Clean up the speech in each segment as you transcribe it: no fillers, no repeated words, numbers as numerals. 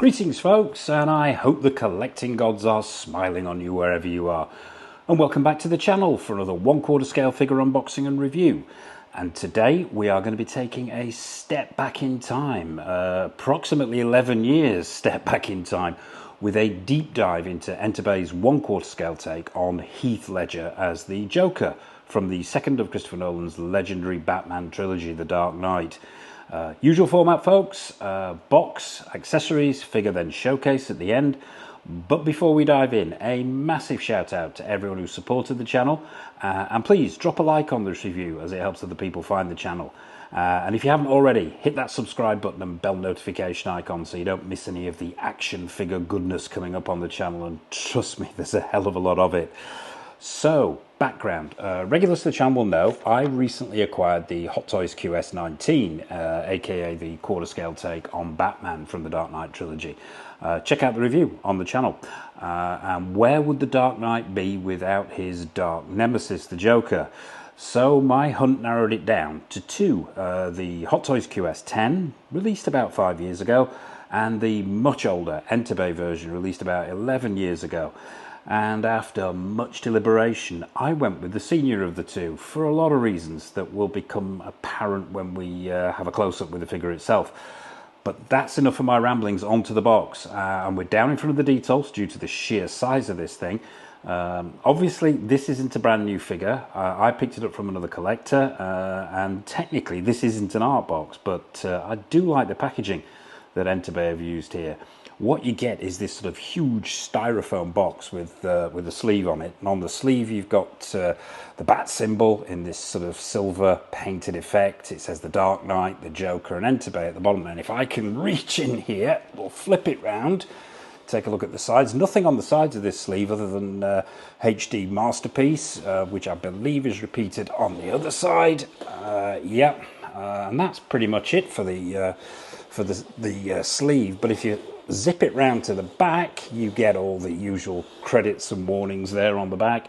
Greetings folks, and I hope the collecting gods are smiling on you wherever you are. And welcome back to the channel for another 1/4 scale figure unboxing and review. And today we are going to be taking a step back in time, approximately 11 years step back in time, with a deep dive into Enterbay's 1/4 scale take on Heath Ledger as the Joker from the second of Christopher Nolan's legendary Batman trilogy, The Dark Knight. Usual format folks, box, accessories, figure then showcase at the end. But before we dive in, a massive shout out to everyone who supported the channel, and please drop a like on this review as it helps other people find the channel. And if you haven't already, hit that subscribe button and bell notification icon so you don't miss any of the action figure goodness coming up on the channel, and trust me, there's a hell of a lot of it. So, background. Regulars to the channel will know I recently acquired the Hot Toys QS19, aka the 1/4 scale take on Batman from the Dark Knight trilogy. Check out the review on the channel. And where would the Dark Knight be without his dark nemesis, the Joker? So my hunt narrowed it down to two. The Hot Toys QS10, released about 5 years ago, and the much older Enterbay version, released about 11 years ago. And after much deliberation, I went with the senior of the two for a lot of reasons that will become apparent when we have a close-up with the figure itself. But that's enough of my ramblings, onto the box. And we're down in front of the details due to the sheer size of this thing. Obviously, this isn't a brand new figure. I picked it up from another collector, and technically this isn't an art box, but I do like the packaging that Enterbay have used here. What you get is this sort of huge styrofoam box with a sleeve on it, and on the sleeve you've got the bat symbol in this sort of silver painted effect. It says the Dark Knight, the Joker, and Enterbay at the bottom. And if I can reach in here, we'll flip it round, take a look at the sides. Nothing on the sides of this sleeve other than HD Masterpiece, which I believe is repeated on the other side. And that's pretty much it for the sleeve. But if you zip it round to the back, you get all the usual credits and warnings there on the back.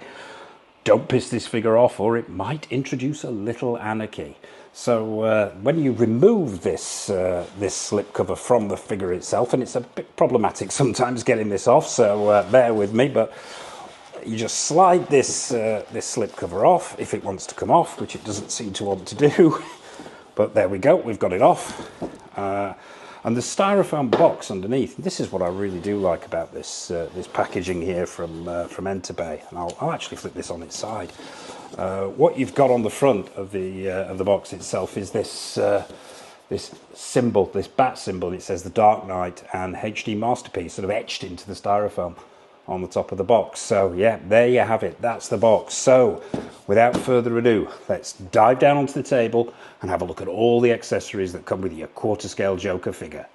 Don't piss this figure off, or it might introduce a little anarchy. So when you remove this slip cover from the figure itself, and it's a bit problematic sometimes getting this off, so bear with me, but you just slide this slip cover off if it wants to come off, which it doesn't seem to want to do. But there we go, we've got it off. And the styrofoam box underneath, this is what I really do like about this packaging here from Enterbay. And I'll actually flip this on its side. What you've got on the front of the box itself is this symbol, this bat symbol. It says the Dark Knight and HD Masterpiece sort of etched into the styrofoam on the top of the box. So yeah, there you have it, that's the box. So without further ado, let's dive down onto the table and have a look at all the accessories that come with your 1/4 scale Joker figure.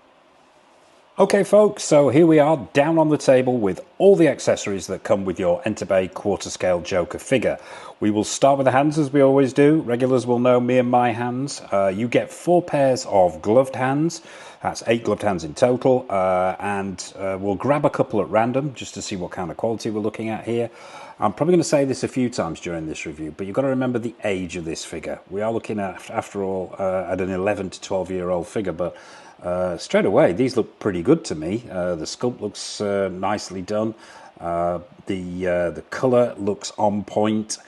Okay folks, so here we are down on the table with all the accessories that come with your Enterbay 1/4 scale Joker figure. We will start with the hands as we always do. Regulars will know me and my hands. You get 4 pairs of gloved hands. That's 8 gloved hands in total, and we'll grab a couple at random just to see what kind of quality we're looking at here. I'm probably going to say this a few times during this review, but you've got to remember the age of this figure. We are looking at, after all, at an 11 to 12-year-old figure, but straight away, these look pretty good to me. The sculpt looks nicely done. The colour looks on point.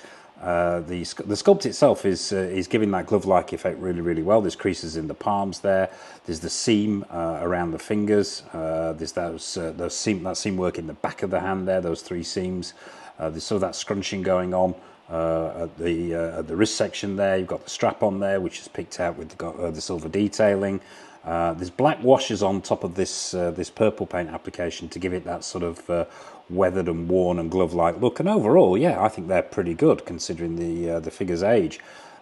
The sculpt itself is giving that glove-like effect really well. There's creases in the palms there. There's the seam around the fingers. There's that seam work in the back of the hand there. Those 3 seams. There's sort of that scrunching going on at the wrist section there. You've got the strap on there, which is picked out with the silver detailing. There's black washes on top of this purple paint application to give it that sort of weathered and worn and glove-like look. And overall, yeah, I think they're pretty good considering the figure's age.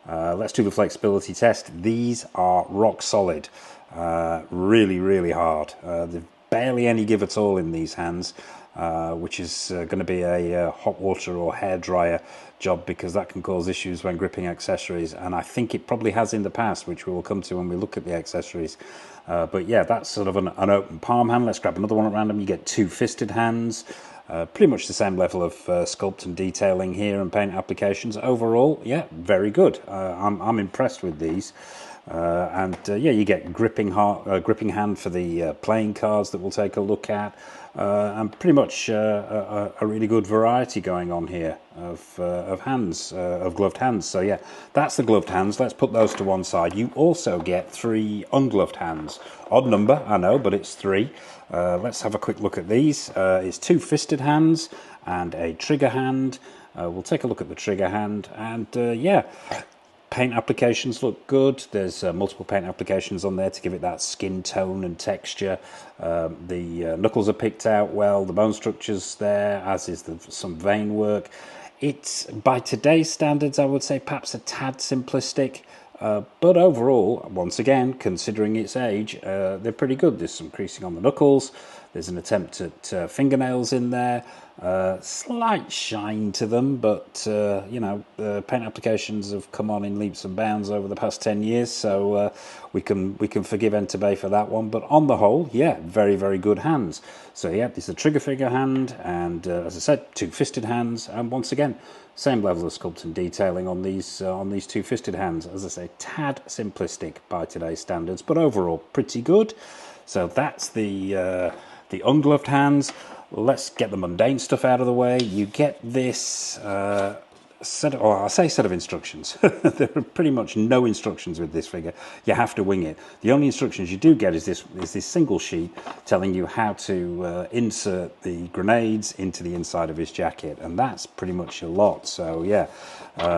Let's do the flexibility test. These are rock solid, really hard. There's barely any give at all in these hands, which is going to be a hot water or hairdryer job, because that can cause issues when gripping accessories, and I think it probably has in the past, which we will come to when we look at the accessories. But yeah, that's sort of an open palm hand. Let's grab another one at random. You get 2 fisted hands. Pretty much the same level of sculpt and detailing here and paint applications. Overall, yeah, very good. I'm impressed with these. Yeah, you get gripping hand for the playing cards that we'll take a look at, and pretty much a really good variety going on here of hands, of gloved hands. So yeah, that's the gloved hands. Let's put those to one side. You also get 3 ungloved hands. Odd number, I know, but it's 3. Let's have a quick look at these. It's 2 fisted hands and a trigger hand. We'll take a look at the trigger hand, and yeah, paint applications look good. There's multiple paint applications on there to give it that skin tone and texture. The knuckles are picked out well, the bone structure's there, as is some vein work. It's, by today's standards, I would say perhaps a tad simplistic, but overall, once again, considering its age, they're pretty good. There's some creasing on the knuckles, there's an attempt at fingernails in there, slight shine to them, but you know, paint applications have come on in leaps and bounds over the past 10 years, so we can forgive Enterbay for that one. But on the whole, yeah, very, very good hands. So yeah, this is a trigger finger hand, and as I said, 2 fisted hands, and once again, same level of sculpt and detailing on these 2 fisted hands. As I say, tad simplistic by today's standards, but overall pretty good. So that's the ungloved hands. Let's get the mundane stuff out of the way. You get this set of instructions. There are pretty much no instructions with this figure. You have to wing it. The only instructions you do get is this single sheet telling you how to insert the grenades into the inside of his jacket, and that's pretty much a lot. So yeah,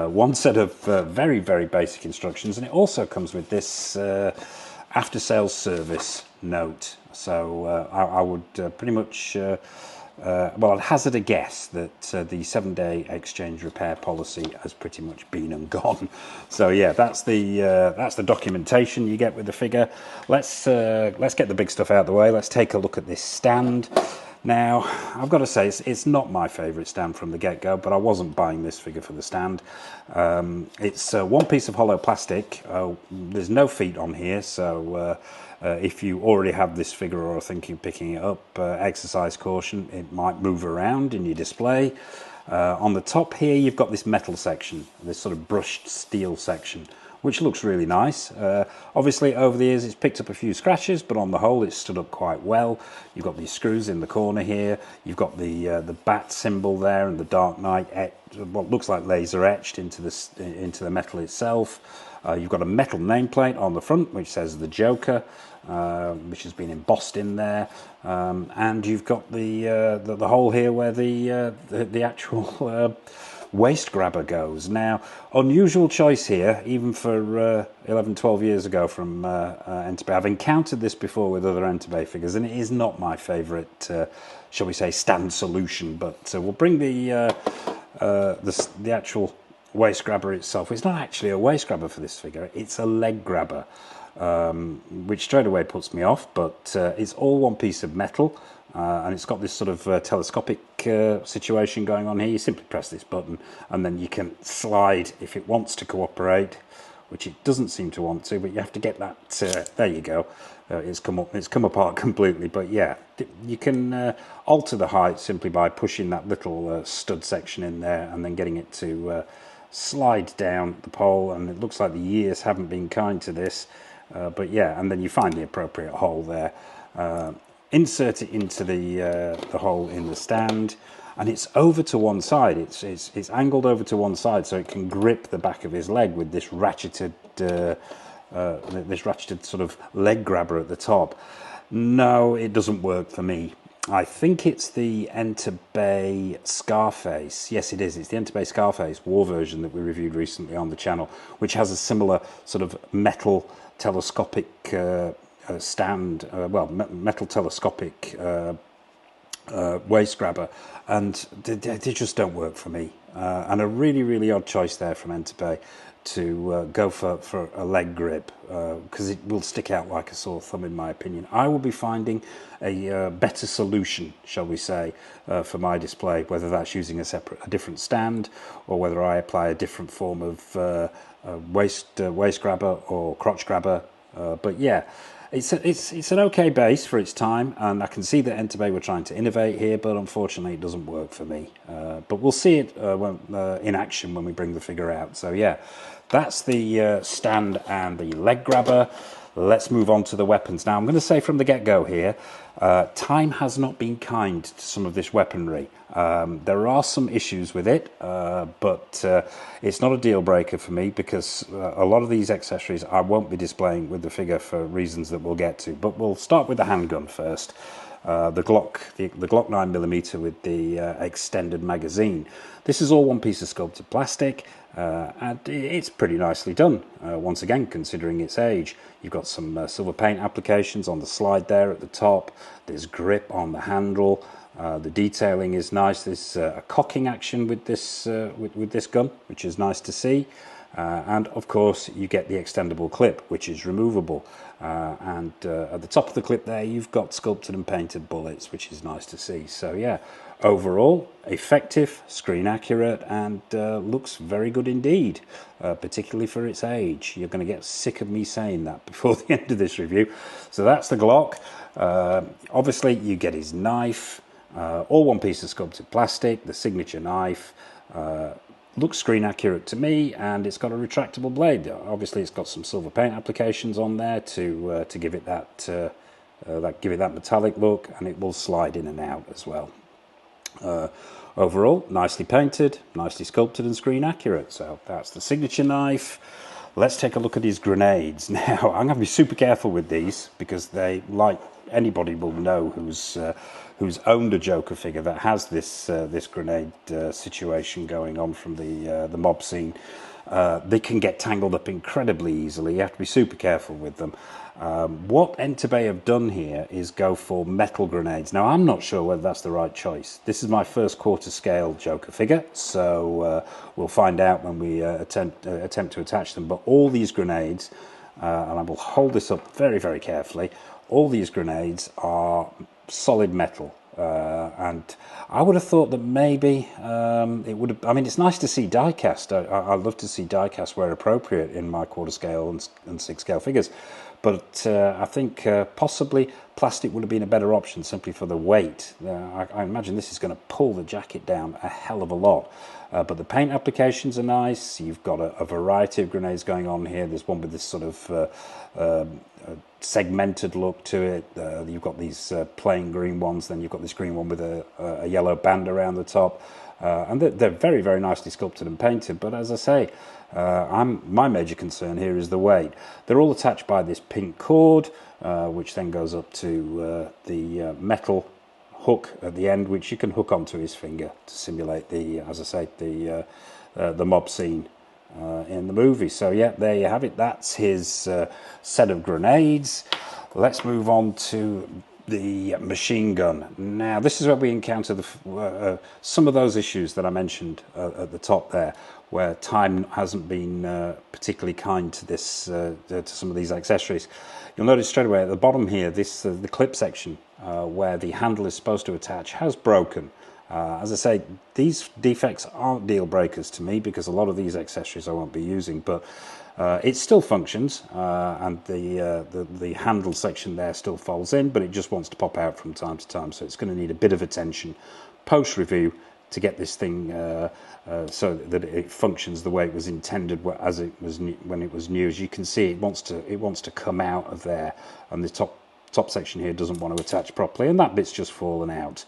one set of very, very basic instructions, and it also comes with this after sales service note. So I would pretty much well, I'd hazard a guess that the 7-day exchange repair policy has pretty much been and gone. So yeah, that's the documentation you get with the figure. Let's get the big stuff out of the way. Let's take a look at this stand. Now, I've got to say, it's not my favourite stand from the get-go, but I wasn't buying this figure for the stand. It's one piece of hollow plastic. There's no feet on here, so if you already have this figure or are thinking of picking it up, exercise caution. It might move around in your display. On the top here, you've got this metal section, this sort of brushed steel section, which looks really nice. Obviously, over the years, it's picked up a few scratches, but on the whole, it's stood up quite well. You've got these screws in the corner here. You've got the bat symbol there and the Dark Knight, what looks like laser etched into the metal itself. You've got a metal nameplate on the front, which says the Joker, which has been embossed in there, and you've got the hole here where the actual waist grabber goes. Now, unusual choice here, even for 11, 12 years ago from Enterbay. I've encountered this before with other Enterbay figures, and it is not my favourite, shall we say, stand solution. But we'll bring the actual waist grabber itself. It's not actually a waist grabber for this figure, it's a leg grabber, which straight away puts me off, but it's all one piece of metal, and it's got this sort of telescopic situation going on here. You simply press this button and then you can slide if it wants to cooperate, which it doesn't seem to want to, but you have to get that, there you go, it's come apart completely. But yeah, you can alter the height simply by pushing that little stud section in there and then getting it to slide down the pole, and it looks like the years haven't been kind to this, but yeah, and then you find the appropriate hole there, insert it into the hole in the stand, and it's over to one side. It's angled over to one side so it can grip the back of his leg with this ratcheted sort of leg grabber at the top. No, it doesn't work for me. I think it's the Enterbay Scarface. Yes, it is. It's the Enterbay Scarface war version that we reviewed recently on the channel, which has a similar sort of metal telescopic stand, metal telescopic waist grabber, and they just don't work for me. And a really, really odd choice there from Enterbay to go for a leg grip, because it will stick out like a sore thumb, in my opinion. I will be finding a better solution, shall we say, for my display, whether that's using a different stand, or whether I apply a different form of waist grabber or crotch grabber. But yeah, It's an okay base for its time, and I can see that Enterbay were trying to innovate here, but unfortunately it doesn't work for me. But we'll see it in action when we bring the figure out. So yeah, that's the stand and the leg grabber. Let's move on to the weapons. Now I'm going to say from the get-go here, time has not been kind to some of this weaponry. There are some issues with it, but it's not a deal breaker for me, because a lot of these accessories I won't be displaying with the figure for reasons that we'll get to. But we'll start with the handgun first. The Glock 9mm with the extended magazine. This is all one piece of sculpted plastic, and it's pretty nicely done, once again, considering its age. You've got some silver paint applications on the slide there at the top. There's grip on the handle. The detailing is nice. There's a cocking action with this with this gun, which is nice to see. And of course you get the extendable clip, which is removable, and at the top of the clip there you've got sculpted and painted bullets, which is nice to see. So yeah, overall effective, screen accurate, and looks very good indeed, particularly for its age. You're going to get sick of me saying that before the end of this review. So that's the Glock. Obviously you get his knife, all one piece of sculpted plastic, the signature knife. Looks screen accurate to me, and it's got a retractable blade. Obviously, it's got some silver paint applications on there to give it that metallic look, and it will slide in and out as well. Overall, nicely painted, nicely sculpted, and screen accurate. So that's the signature knife. Let's take a look at his grenades. Now, I'm going to be super careful with these, because they, like anybody will know who's owned a Joker figure that has this this grenade situation going on from the mob scene. They can get tangled up incredibly easily. You have to be super careful with them. What Enterbay have done here is go for metal grenades. Now, I'm not sure whether that's the right choice. This is my first quarter scale Joker figure, so we'll find out when we attempt to attach them. But all these grenades, and I will hold this up very, very carefully, all these grenades are solid metal. And I would have thought that maybe it would have, I mean, it's nice to see die cast. I love to see die cast where appropriate in my quarter scale and 6 scale figures, but I think possibly plastic would have been a better option, simply for the weight. I imagine this is going to pull the jacket down a hell of a lot. But the paint applications are nice. You've got a variety of grenades going on here. There's one with this sort of segmented look to it. You've got these plain green ones, then you've got this green one with a yellow band around the top, and they're very, very nicely sculpted and painted. But as I say, my major concern here is the weight. They're all attached by this pink cord, which then goes up to the metal hook at the end, which you can hook onto his finger to simulate the, as I say, the mob scene in the movie. So yeah, there you have it. That's his set of grenades. Let's move on to the machine gun. Now, this is where we encounter some of those issues that I mentioned at the top there, where time hasn't been particularly kind to this to some of these accessories. You'll notice straight away at the bottom here, this the clip section where the handle is supposed to attach has broken. As I say, these defects aren't deal breakers to me, because a lot of these accessories I won't be using, but it still functions, and the handle section there still folds in, but it just wants to pop out from time to time, so it's going to need a bit of attention post-review to get this thing so that it functions the way it was intended as it was when it was new. As you can see, it wants to come out of there, and the top section here doesn't want to attach properly, and that bit's just fallen out.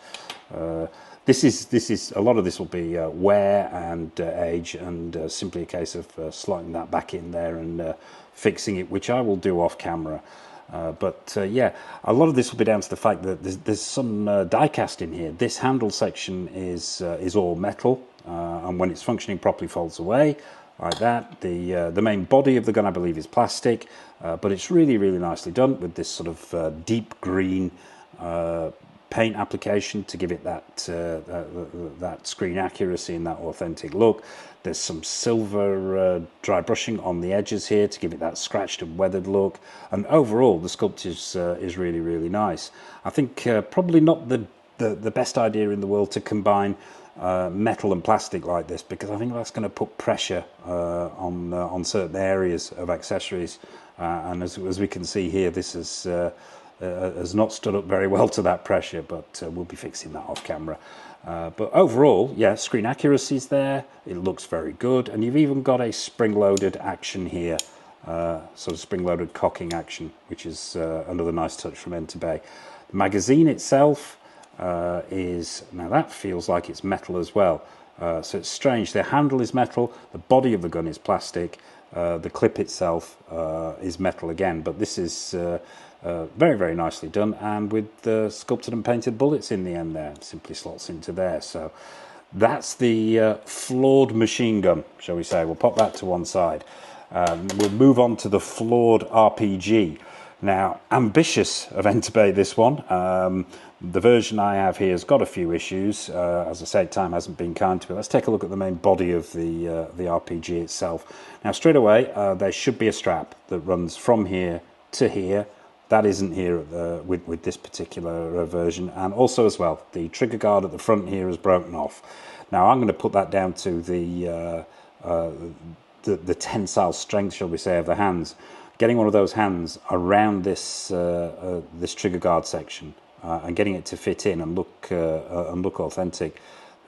This is a lot of this will be wear and age, and simply a case of slotting that back in there and fixing it, which I will do off camera. But yeah, a lot of this will be down to the fact that there's some die cast in here. This handle section is all metal, and when it's functioning properly, folds away like that. The main body of the gun, I believe, is plastic, but it's really, really nicely done with this sort of deep green paint application to give it that screen accuracy and that authentic look. There's some silver dry brushing on the edges here to give it that scratched and weathered look, and overall the sculpt is really, really nice. I think probably not the best idea in the world to combine metal and plastic like this, because I think that's going to put pressure on certain areas of accessories, and as we can see here, this has not stood up very well to that pressure, but we'll be fixing that off camera. But overall, yeah, screen accuracy is there. It looks very good, and you've even got a spring-loaded action here, sort of spring-loaded cocking action, which is another nice touch from Enterbay. The magazine itself now that feels like it's metal as well. So it's strange. The handle is metal, the body of the gun is plastic, the clip itself is metal again, but this is very, very nicely done, and with the sculpted and painted bullets in the end there, simply slots into there. So that's the flawed machine gun, shall we say. We'll pop that to one side. We'll move on to the flawed RPG. Now, ambitious of Enterbay, this one. The version I have here has got a few issues. As I said, time hasn't been kind to it. Let's take a look at the main body of the RPG itself. Now, straight away, there should be a strap that runs from here to here. That isn't here with this particular version. And also as well, the trigger guard at the front here is broken off. Now, I'm going to put that down to the tensile strength, shall we say, of the hands. Getting one of those hands around this this trigger guard section and getting it to fit in and look authentic,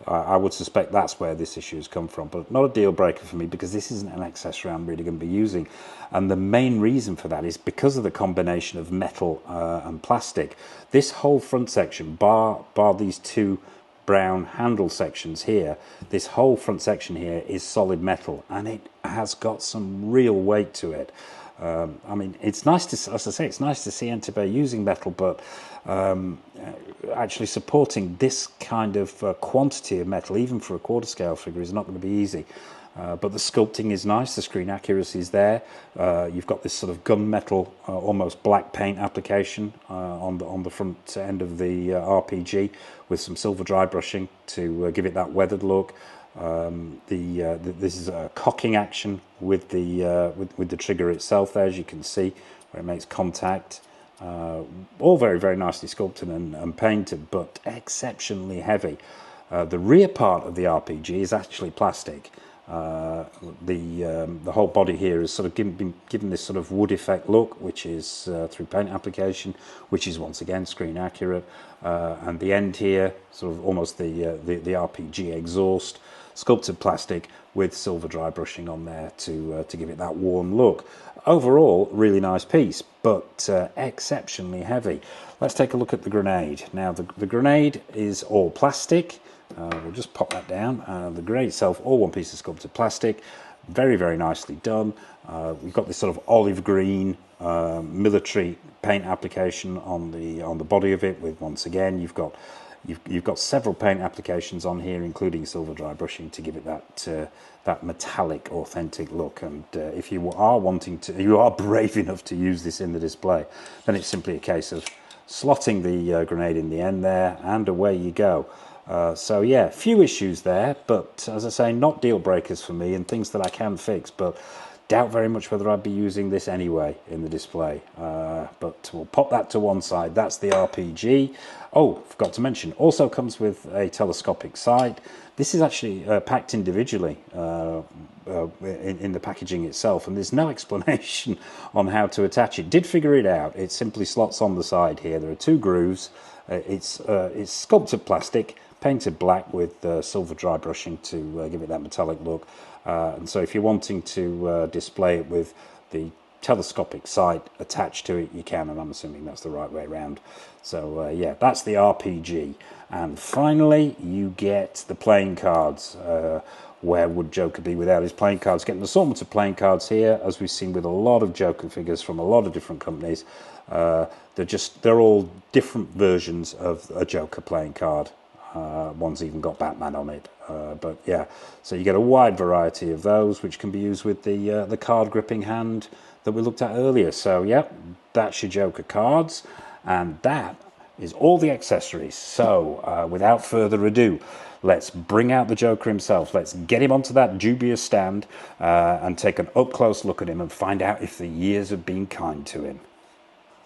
I would suspect that's where this issue has come from. But not a deal breaker for me, because this isn't an accessory I'm really going to be using, and the main reason for that is because of the combination of metal and plastic. This whole front section, bar these two brown handle sections here, this whole front section here is solid metal, and it has got some real weight to it. I mean, it's nice to, as I say, it's nice to see Enterbay using metal, but actually supporting this kind of quantity of metal, even for a quarter scale figure, is not going to be easy. But the sculpting is nice, the screen accuracy is there. You've got this sort of gunmetal, almost black paint application on the front end of the RPG, with some silver dry brushing to give it that weathered look. This is a cocking action with the trigger itself there, as you can see, where it makes contact. All very, very nicely sculpted and painted, but exceptionally heavy. The rear part of the RPG is actually plastic. The whole body here is sort of been given this sort of wood effect look, which is through paint application, which is once again screen accurate. And the end here, sort of almost the RPG exhaust, sculpted plastic with silver dry brushing on there to give it that warm look. Overall, really nice piece, but exceptionally heavy. Let's take a look at the grenade. Now, the grenade is all plastic. We'll just pop that down. The grenade itself, all one piece of sculpted plastic, very, very nicely done. We've got this sort of olive green military paint application on the body of it. With, once again, you've got several paint applications on here, including silver dry brushing, to give it that metallic, authentic look. And if you are brave enough to use this in the display, then it's simply a case of slotting the grenade in the end there, and away you go. So yeah, few issues there, but as I say, not deal breakers for me, and things that I can fix, but doubt very much whether I'd be using this anyway in the display. But we'll pop that to one side. That's the RPG. Oh, forgot to mention, also comes with a telescopic sight. This is actually packed individually in the packaging itself, and there's no explanation on how to attach it. Did figure it out. It simply slots on the side here. There are two grooves. It's sculpted plastic, painted black with silver dry brushing to give it that metallic look. And so if you're wanting to display it with the telescopic sight attached to it, you can, and I'm assuming that's the right way around. So yeah, that's the RPG. And finally, you get the playing cards. Where would Joker be without his playing cards? Getting an assortment of playing cards here, as we've seen with a lot of Joker figures from a lot of different companies. They're all different versions of a Joker playing card. One's even got Batman on it. But yeah, so you get a wide variety of those, which can be used with the card gripping hand that we looked at earlier. So yeah, that's your Joker cards, and that is all the accessories. So without further ado, let's bring out the Joker himself. Let's get him onto that dubious stand and take an up-close look at him and find out if the years have been kind to him.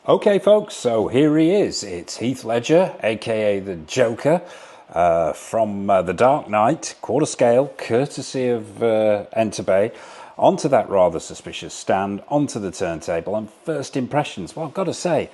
Okay, folks, so here he is. It's Heath Ledger, aka the Joker, from The Dark Knight, quarter scale, courtesy of Enterbay, onto that rather suspicious stand, onto the turntable, and first impressions. Well, I've got to say,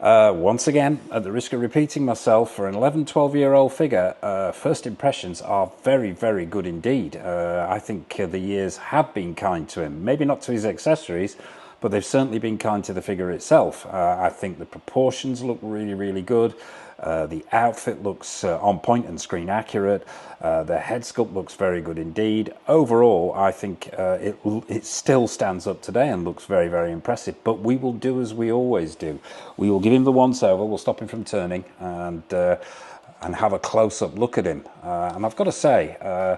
once again, at the risk of repeating myself, for an 11, 12-year-old figure, first impressions are very, very good indeed. I think the years have been kind to him. Maybe not to his accessories, but they've certainly been kind to the figure itself. I think the proportions look really, really good. The outfit looks on point and screen accurate. The head sculpt looks very good indeed. Overall, I think it still stands up today and looks very, very impressive. But we will do as we always do. We will give him the once over. We'll stop him from turning and have a close-up look at him. And I've got to say, a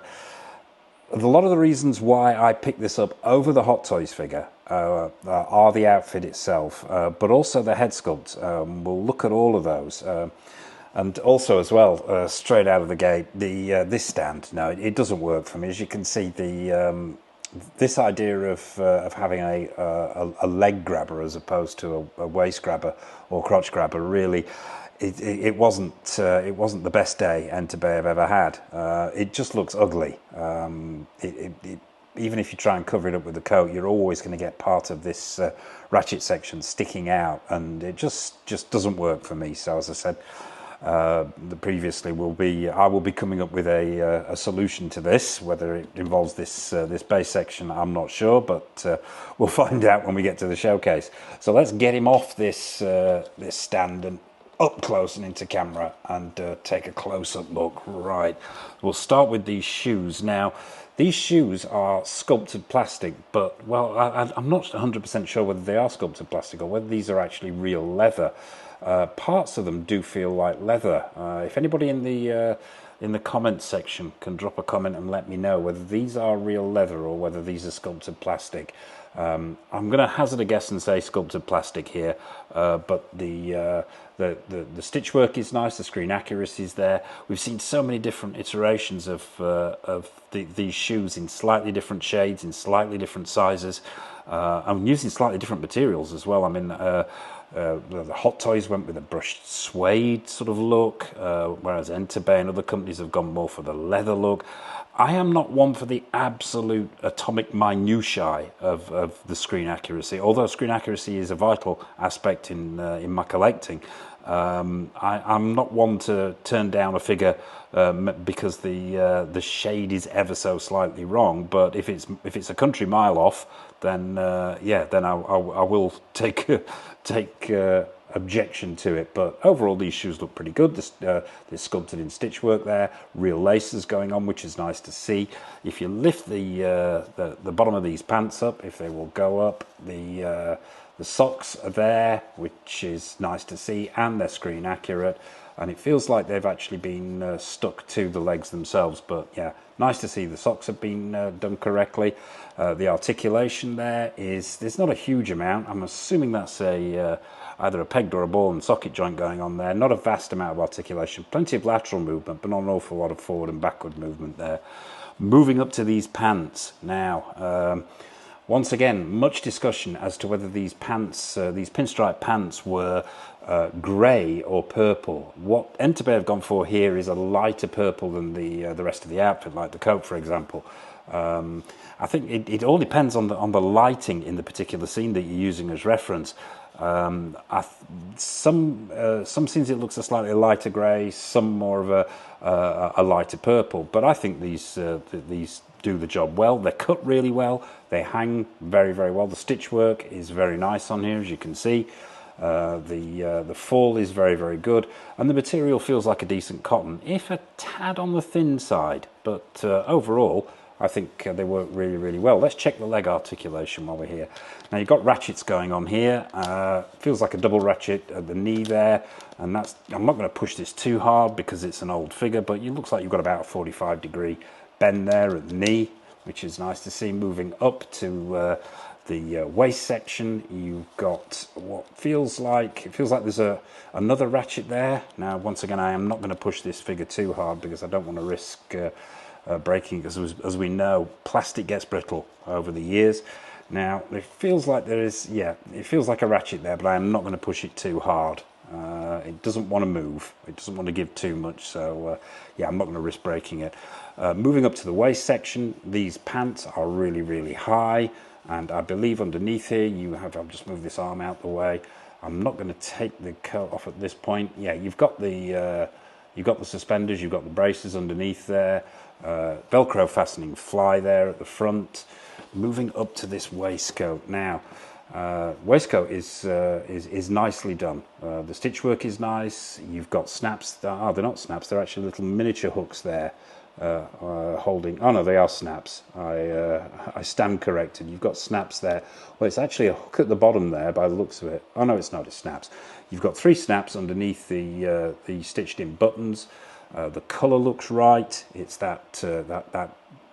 lot of the reasons why I picked this up over the Hot Toys figure are the outfit itself, but also the head sculpt. We'll look at all of those. And also as well, straight out of the gate, this stand, no, it doesn't work for me. As you can see, this idea of having a leg grabber as opposed to a waist grabber or crotch grabber, really, it wasn't the best day Enterbay have ever had. It just looks ugly. Even if you try and cover it up with the coat, you're always going to get part of this ratchet section sticking out, and it just doesn't work for me. So as I said previously, I will be coming up with a solution to this. Whether it involves this base section, I'm not sure, but we'll find out when we get to the showcase. So let's get him off this stand and up close and into camera and take a close-up look. Right, we'll start with these shoes. Now, these shoes are sculpted plastic, but, well, I'm not 100% sure whether they are sculpted plastic or whether these are actually real leather. Parts of them do feel like leather. If anybody in the comments section can drop a comment and let me know whether these are real leather or whether these are sculpted plastic. I'm going to hazard a guess and say sculpted plastic here, but the stitch work is nice, the screen accuracy is there. We've seen so many different iterations of these shoes in slightly different shades, in slightly different sizes, and using slightly different materials as well. I mean, the Hot Toys went with a brushed suede sort of look, whereas Enterbay and other companies have gone more for the leather look. I am not one for the absolute atomic minutiae of the screen accuracy, although screen accuracy is a vital aspect in my collecting. I'm not one to turn down a figure because the shade is ever so slightly wrong. But if it's a country mile off, then yeah, then I will take objection to it. But overall, these shoes look pretty good. They're sculpted in stitch work there, real laces going on, which is nice to see. If you lift the bottom of these pants up, if they will go up, the socks are there, which is nice to see, and they're screen accurate, and it feels like they've actually been stuck to the legs themselves. But yeah, nice to see the socks have been done correctly. The articulation there's not a huge amount. I'm assuming that's either a pegged or a ball and socket joint going on there. Not a vast amount of articulation, plenty of lateral movement, but not an awful lot of forward and backward movement there. Moving up to these pants now. Once again, much discussion as to whether these pants, these pinstripe pants, were grey or purple. What Enterbay have gone for here is a lighter purple than the rest of the outfit, like the coat, for example. I think it all depends on the lighting in the particular scene that you're using as reference. Some scenes it looks a slightly lighter grey, some more of a lighter purple. But I think these do the job well. They're cut really well. They hang very, very well. The stitch work is very nice on here, as you can see. The fall is very, very good, and the material feels like a decent cotton, if a tad on the thin side. But overall, I think they work really, really well. Let's check the leg articulation while we're here. Now, you've got ratchets going on here. Feels like a double ratchet at the knee there, and I'm not going to push this too hard because it's an old figure, but it looks like you've got about a 45-degree bend there at the knee, which is nice to see. Moving up to the waist section, you've got what feels like there's another ratchet there. Now, once again, I am not going to push this figure too hard because I don't want to risk breaking, because as we know, plastic gets brittle over the years. Now, it feels like it feels like a ratchet there, but I am not going to push it too hard. It doesn't want to move. It doesn't want to give too much. So yeah, I'm not going to risk breaking it. Moving up to the waist section, these pants are really, really high. And I believe underneath here you have, I'll just move this arm out the way. I'm not going to take the coat off at this point. Yeah, you've got the suspenders, you've got the braces underneath there, Velcro fastening fly there at the front. Moving up to this waistcoat now. Waistcoat is nicely done. The stitch work is nice. You've got snaps. They're not snaps. They're actually little miniature hooks there. Holding. Oh no, they are snaps. I stand corrected. You've got snaps there. Well, it's actually a hook at the bottom there by the looks of it. Oh no, it's not. It's snaps. You've got 3 snaps underneath the stitched-in buttons. The colour looks right. It's that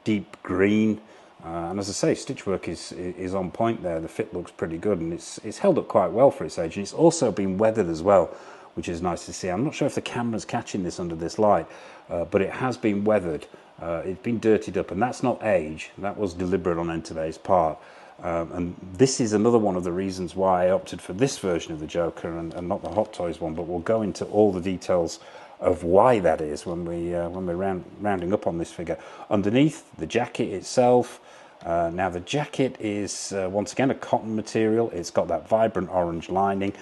deep green. And as I say, stitch work is on point there. The fit looks pretty good, and it's held up quite well for its age. And it's also been weathered as well, which is nice to see. I'm not sure if the camera's catching this under this light, but it has been weathered. It's been dirtied up, and that's not age. That was deliberate on Enterbay's part. And this is another one of the reasons why I opted for this version of the Joker and not the Hot Toys one. But we'll go into all the details of why that is when we're rounding up on this figure. Underneath the jacket itself. Now the jacket is once again a cotton material. It's got that vibrant orange lining.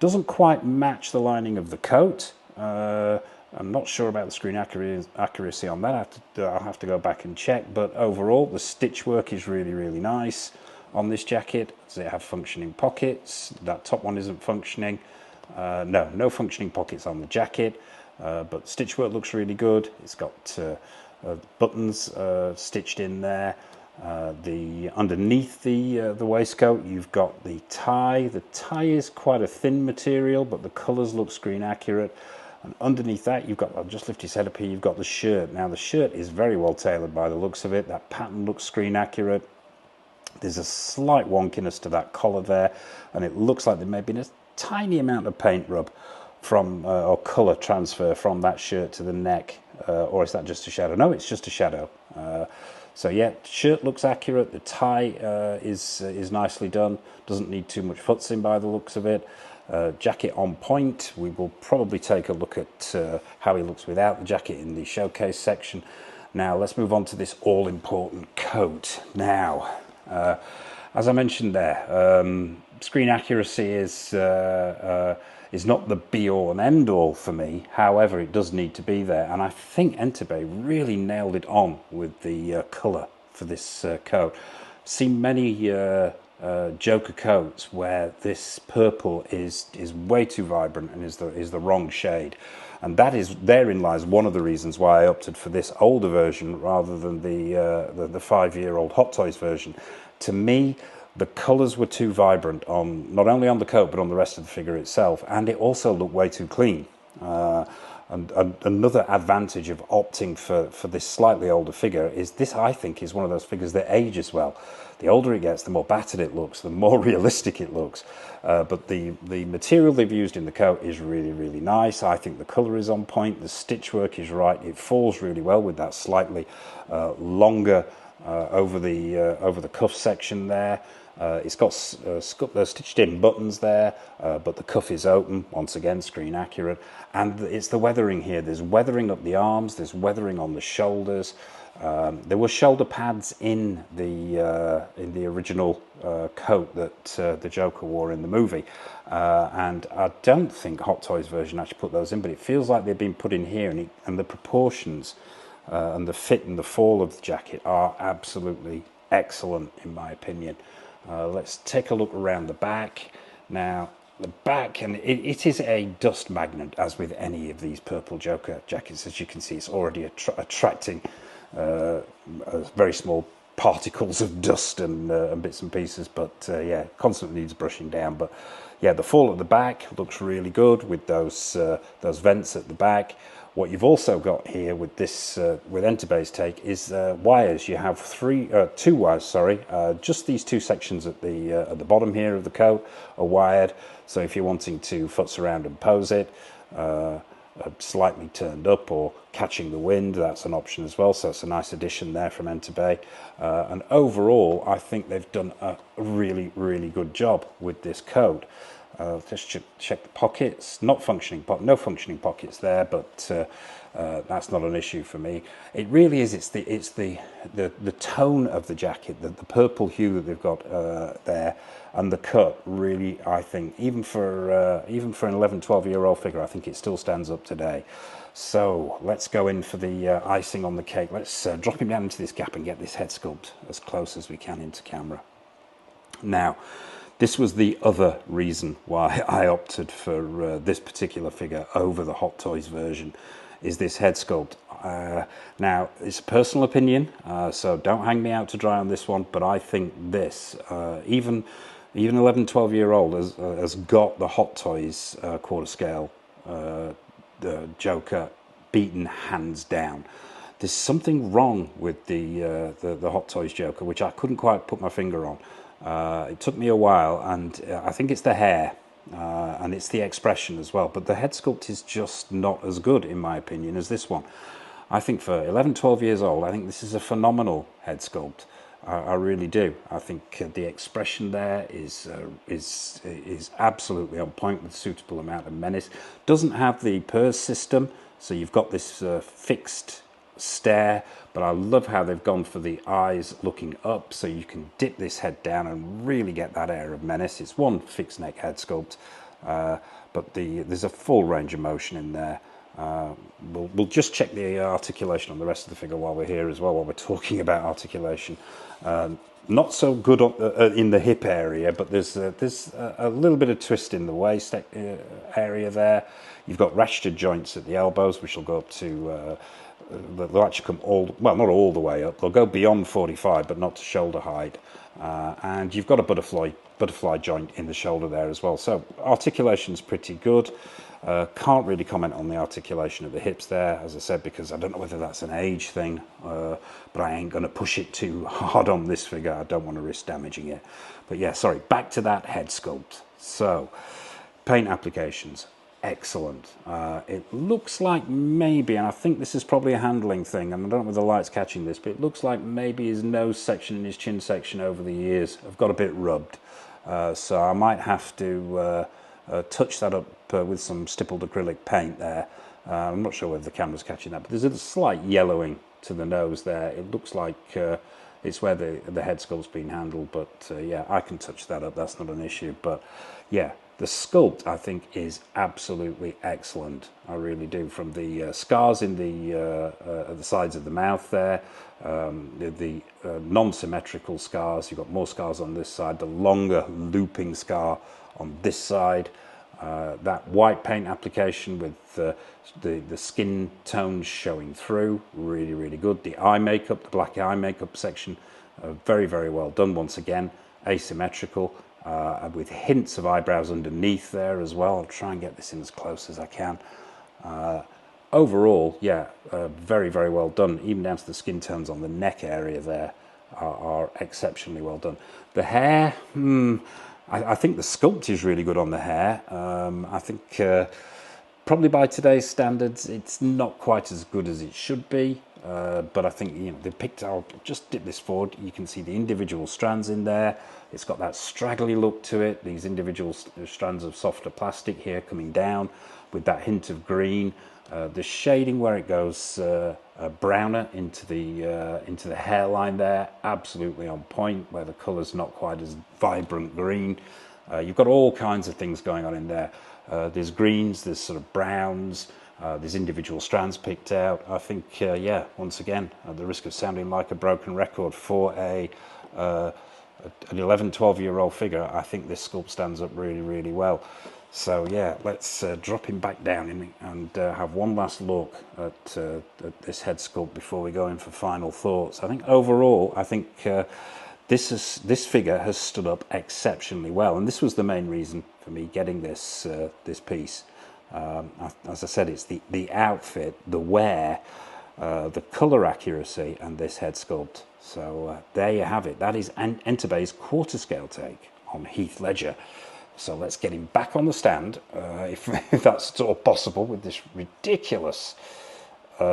Doesn't quite match the lining of the coat. I'm not sure about the screen accuracy on that. I'll have to go back and check. But overall, the stitch work is really, really nice on this jacket. Does it have functioning pockets? That top one isn't functioning. No functioning pockets on the jacket. But stitch work looks really good. It's got buttons stitched in there. Underneath the waistcoat, you've got the tie. The tie is quite a thin material, but the colours look screen accurate. And underneath that, you've got, I'll just lift his head up here, you've got the shirt. Now the shirt is very well tailored by the looks of it. That pattern looks screen accurate. There's a slight wonkiness to that collar there, and it looks like there may have been a tiny amount of paint rub from or colour transfer from that shirt to the neck, or is that just a shadow? No, it's just a shadow. So yeah, shirt looks accurate. The tie is nicely done. Doesn't need too much futzing by the looks of it. Jacket on point. We will probably take a look at how he looks without the jacket in the showcase section. Now let's move on to this all-important coat. Now, as I mentioned there, screen accuracy is not the be-all and end-all for me. However, it does need to be there, and I think Enterbay really nailed it on with the colour for this coat. Seen many Joker coats where this purple is way too vibrant and is the wrong shade, and therein lies one of the reasons why I opted for this older version rather than the 5-year-old Hot Toys version. To me, the colours were too vibrant on not only on the coat but on the rest of the figure itself, and it also looked way too clean. And another advantage of opting for this slightly older figure is this, I think, is one of those figures that ages well. The older it gets, the more battered it looks, the more realistic it looks. But the material they've used in the coat is really, really nice. I think the colour is on point, the stitch work is right, it falls really well with that slightly longer over the cuff section there. It's got stitched in buttons there, but the cuff is open, once again screen accurate, and it's the weathering here. There's weathering up the arms, there's weathering on the shoulders. There were shoulder pads in the original coat that the Joker wore in the movie, and I don't think Hot Toys version actually put those in, but it feels like they've been put in here, and the proportions and the fit and the fall of the jacket are absolutely excellent in my opinion. Let's take a look around the back. Now the back, and it is a dust magnet, as with any of these purple Joker jackets. As you can see, it's already attracting very small particles of dust and bits and pieces, but yeah, constantly needs brushing down. But yeah, the fall at the back looks really good with those vents at the back. What you've also got here with this, with Enterbay's take, is wires. You have two wires. Sorry, just these two sections at the bottom here of the coat are wired. So if you're wanting to futz around and pose it, slightly turned up or catching the wind, that's an option as well. So it's a nice addition there from Enterbay. And overall, I think they've done a really, really good job with this coat. Just check the pockets. Not functioning, no functioning pockets there, but that's not an issue for me. It really is. It's the tone of the jacket, the purple hue that they've got there, and the cut. Really, I think even for an 11, 12-year-old figure, I think it still stands up today. So let's go in for the icing on the cake. Let's drop him down into this gap and get this head sculpt as close as we can into camera. Now, this was the other reason why I opted for this particular figure over the Hot Toys version, is this head sculpt. Now, it's a personal opinion, so don't hang me out to dry on this one, but I think this, even 11, 12-year-old has got the Hot Toys quarter scale the Joker beaten hands down. There's something wrong with the Hot Toys Joker, which I couldn't quite put my finger on. It took me a while, and I think it's the hair and it's the expression as well, but the head sculpt is just not as good, in my opinion, as this one. I think for 11, 12 years old, I think this is a phenomenal head sculpt. I really do. I think the expression there is absolutely on point, with a suitable amount of menace. Doesn't have the purse system, so you've got this fixed stare, but I love how they've gone for the eyes looking up, so you can dip this head down and really get that air of menace. It's one fixed neck head sculpt, but there's a full range of motion in there. We'll just check the articulation on the rest of the figure while we're here as well, while we're talking about articulation. Not so good in the hip area, but there's a little bit of twist in the waist area there. You've got ratcheted joints at the elbows, which will go up to they'll actually come not all the way up. They'll go beyond 45, but not to shoulder height. And you've got a butterfly joint in the shoulder there as well. So articulation's pretty good. Can't really comment on the articulation of the hips there, as I said, because I don't know whether that's an age thing, but I ain't going to push it too hard on this figure. I don't want to risk damaging it. But yeah, sorry, back to that head sculpt. So, paint applications, excellent. It looks like maybe, and I think this is probably a handling thing, and I don't know whether the light's catching this, but it looks like maybe his nose section and his chin section over the years have got a bit rubbed. So I might have to touch that up with some stippled acrylic paint there. I'm not sure whether the camera's catching that, but there's a slight yellowing to the nose there. It looks like it's where the head sculpt's been handled, but yeah, I can touch that up. That's not an issue. But yeah, the sculpt, I think, is absolutely excellent. I really do. From the scars in the sides of the mouth there, the non-symmetrical scars. You've got more scars on this side, the longer looping scar on this side. That white paint application with the skin tones showing through, really, really good. The eye makeup, the black eye makeup section, very, very well done. Once again, asymmetrical, with hints of eyebrows underneath there as well. I'll try and get this in as close as I can. Overall, yeah, very, very well done. Even down to the skin tones on the neck area there are exceptionally well done. The hair, I think the sculpt is really good on the hair. I think probably by today's standards, it's not quite as good as it should be. But I think, they picked out, just dip this forward, you can see the individual strands in there. It's got that straggly look to it, these individual strands of softer plastic here coming down with that hint of green. The shading where it goes browner into the hairline there, absolutely on point, where the colour's not quite as vibrant green. You've got all kinds of things going on in there. There's greens, there's sort of browns, there's individual strands picked out. I think, yeah, once again, at the risk of sounding like a broken record, for an 11, 12-year-old figure, I think this sculpt stands up really, really well. So yeah, let's drop him back down and have one last look at this head sculpt before we go in for final thoughts. I think overall, this figure has stood up exceptionally well, and this was the main reason for me getting this piece. As I said, it's the outfit, the wear, the colour accuracy, and this head sculpt. So there you have it. That is Enterbay's quarter scale take on Heath Ledger. So let's get him back on the stand, if that's at all possible, with this ridiculous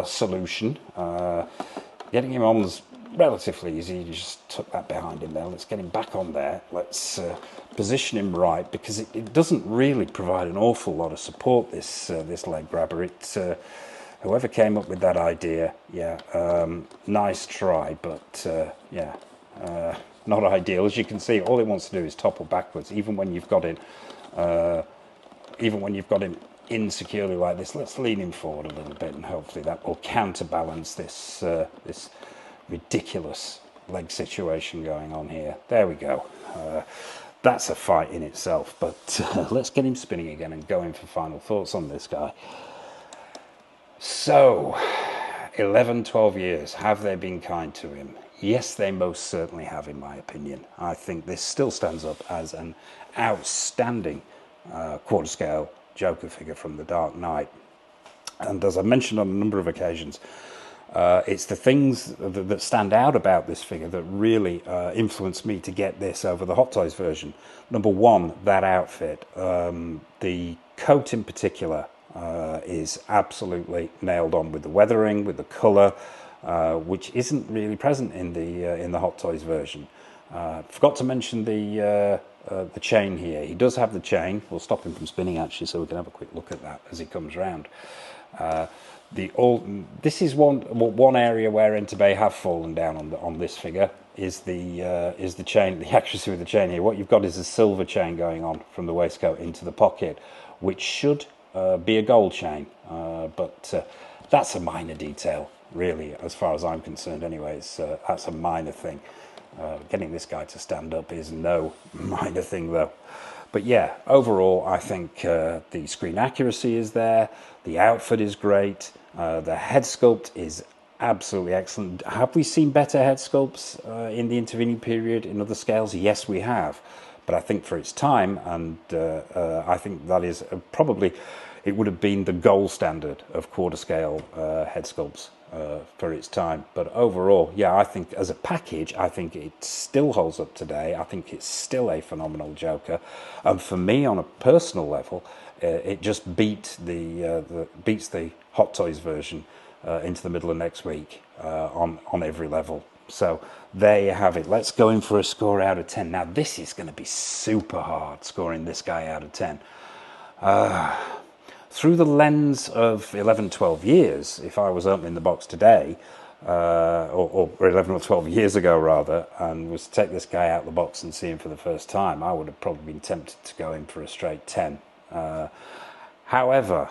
solution. Getting him on relatively easy. You just tuck that behind him there. Let's get him back on there. Let's position him right, because it doesn't really provide an awful lot of support, this this leg grabber. Whoever came up with that idea, yeah, nice try, but yeah, not ideal. As you can see, all it wants to do is topple backwards, even when you've got it insecurely like this. Let's lean him forward a little bit, and hopefully that will counterbalance this this ridiculous leg situation going on here. There we go. That's a fight in itself, but let's get him spinning again and go in for final thoughts on this guy. So 11, 12 years, have they been kind to him? Yes, they most certainly have, in my opinion. I think this still stands up as an outstanding quarter scale Joker figure from The Dark Knight. And as I mentioned on a number of occasions, it's the things that stand out about this figure that really influenced me to get this over the Hot Toys version. Number one, that outfit. The coat in particular is absolutely nailed on with the weathering, with the colour, which isn't really present in the Hot Toys version. Forgot to mention the chain here. He does have the chain. We'll stop him from spinning actually, so we can have a quick look at that as he comes round. This is one area where Enterbay have fallen down on this figure, is the chain, the accuracy with the chain here. What you've got is a silver chain going on from the waistcoat into the pocket, which should be a gold chain, but that's a minor detail, really, as far as I'm concerned. Anyways, that's a minor thing. Getting this guy to stand up is no minor thing, though. But yeah, overall, I think the screen accuracy is there. The outfit is great. The head sculpt is absolutely excellent. Have we seen better head sculpts in the intervening period in other scales? Yes, we have. But I think for its time, and I think that is probably, it would have been the gold standard of quarter scale head sculpts for its time. But overall, yeah, I think as a package, I think it still holds up today. I think it's still a phenomenal Joker. And for me, on a personal level, it just beats the Hot Toys version into the middle of next week on every level. So there you have it. Let's go in for a score out of 10. Now, this is going to be super hard, scoring this guy out of 10. Through the lens of 11, 12 years, if I was opening the box today, or 11 or 12 years ago rather, and was to take this guy out of the box and see him for the first time, I would have probably been tempted to go in for a straight 10. However,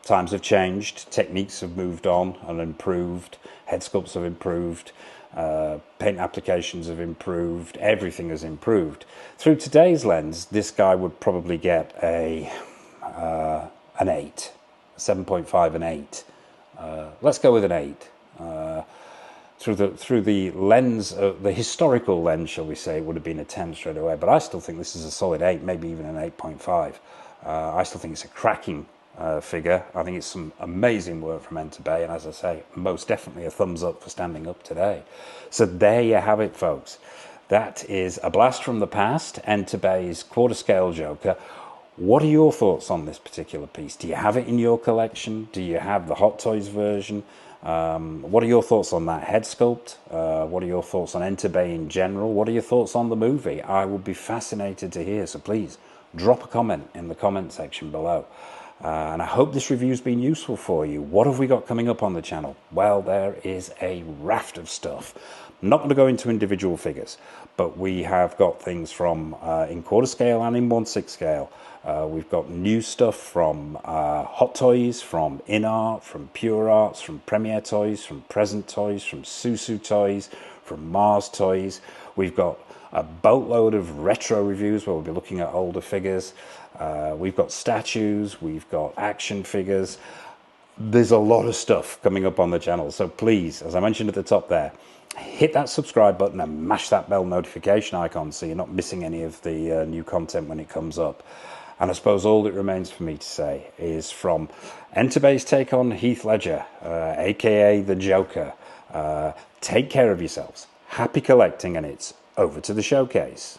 times have changed, techniques have moved on and improved, head sculpts have improved, paint applications have improved, everything has improved. Through today's lens, this guy would probably get an 8, 7.5 and 8. Let's go with an 8. Through the lens, the historical lens, shall we say, it would have been a 10 straight away. But I still think this is a solid 8, maybe even an 8.5. I still think it's a cracking figure. I think it's some amazing work from Enterbay, and as I say, most definitely a thumbs up for standing up today. So there you have it, folks. That is a blast from the past, Enterbay's quarter scale Joker. What are your thoughts on this particular piece? Do you have it in your collection? Do you have the Hot Toys version? What are your thoughts on that head sculpt? What are your thoughts on Enterbay in general? What are your thoughts on the movie? I would be fascinated to hear, so please drop a comment in the comment section below. And I hope this review's been useful for you. What have we got coming up on the channel? Well, there is a raft of stuff. I'm not going to go into individual figures, but we have got things from in quarter scale and in 1/6 scale. We've got new stuff from Hot Toys, from InArt, from Pure Arts, from Premier Toys, from Present Toys, from Susu Toys, from Mars Toys. We've got a boatload of retro reviews where we'll be looking at older figures. We've got statues, we've got action figures. There's a lot of stuff coming up on the channel, so please, as I mentioned at the top there, hit that subscribe button and mash that bell notification icon so you're not missing any of the new content when it comes up. And I suppose all that remains for me to say is, from Enterbay's take on Heath Ledger, aka the Joker, take care of yourselves. Happy collecting, and it's over to the showcase.